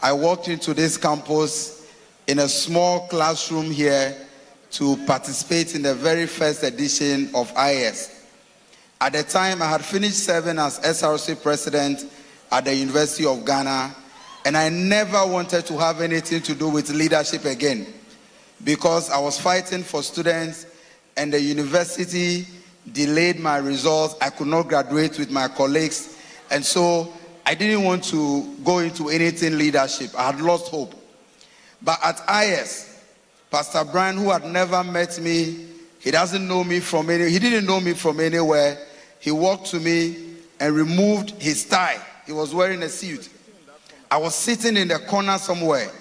I walked into this campus in a small classroom here to participate in the very first edition of IS. At the time, I had finished serving as SRC president at the University of Ghana, and I never wanted to have anything to do with leadership again because I was fighting for students and the university delayed my results. I could not graduate with my colleagues, and so I didn't want to go into anything leadership. I had lost hope. But at IS, Pastor Brian, who had never met me, he didn't know me from anywhere. He walked to me and removed his tie. He was wearing a suit. I was sitting in the corner somewhere.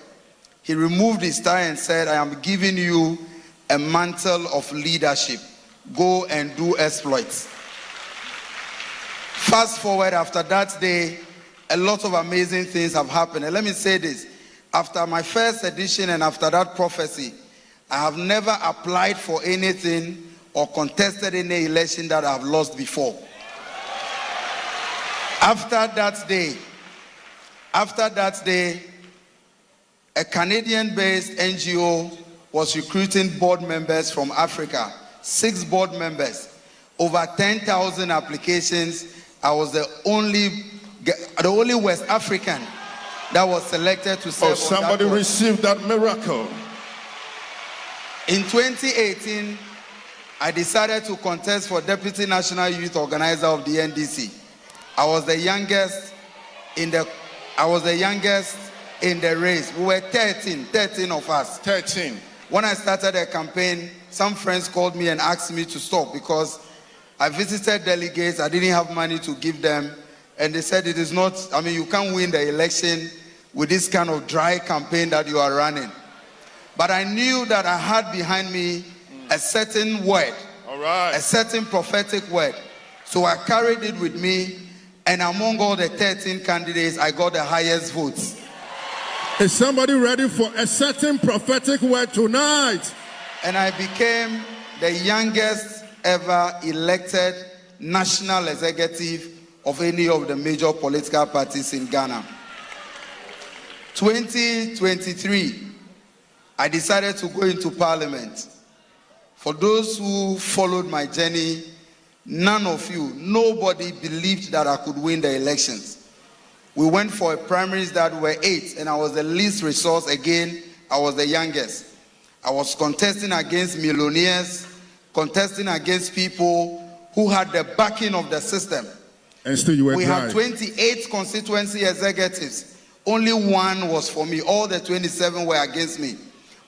He removed his tie and said, I am giving you a mantle of leadership. Go and do exploits. Fast forward, after that day, a lot of amazing things have happened. And let me say this. After my first edition and after that prophecy, I have never applied for anything or contested any election that I have lost before. After that day, a Canadian-based NGO was recruiting board members from Africa, 6 board members, over 10,000 applications. I was the only West African that was selected to serve. Oh, somebody received that miracle. In 2018, I decided to contest for Deputy National Youth Organizer of the NDC. I was the youngest in the race. We were 13 of us. 13. When I started a campaign, some friends called me and asked me to stop because I visited delegates. I didn't have money to give them. And they said it is not, you can't win the election with this kind of dry campaign that you are running. But I knew that I had behind me a certain word, a certain prophetic word. So I carried it with me, and among all the 13 candidates, I got the highest votes. Is somebody ready for a certain prophetic word tonight? And I became the youngest ever elected national executive of any of the major political parties in Ghana. 2023, I decided to go into parliament. For those who followed my journey, nobody believed that I could win the elections. We went for primaries that were 8, and I was the least resource. Again, I was the youngest. I was contesting against millionaires, contesting against people who had the backing of the system. And still you were We had 28 constituency executives. Only 1 was for me. All the 27 were against me.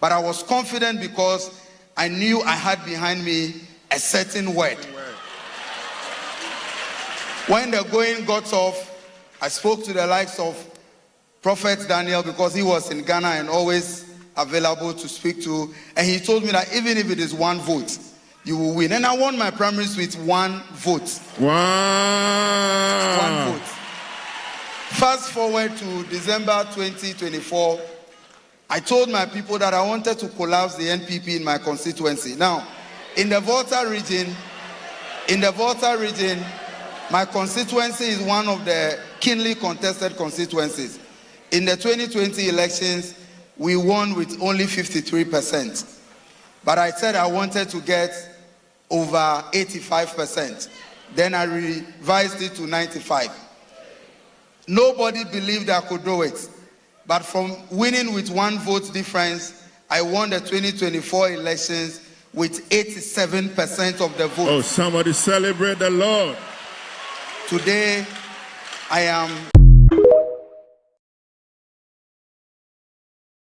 But I was confident because I knew I had behind me a certain word. When the going got off, I spoke to the likes of Prophet Daniel because he was in Ghana and always available to speak to. And he told me that even if it is 1 vote, you will win. And I won my primaries with 1 vote. Wow. 1 vote. Fast forward to December 2024, I told my people that I wanted to collapse the NPP in my constituency. Now, in the Volta region, my constituency is one of the keenly contested constituencies. In the 2020 elections, we won with only 53%. But I said I wanted to get over 85%. Then I revised it to 95%. Nobody believed I could do it. But from winning with 1 vote difference, I won the 2024 elections with 87% of the vote. Oh, somebody celebrate the Lord. Today, I am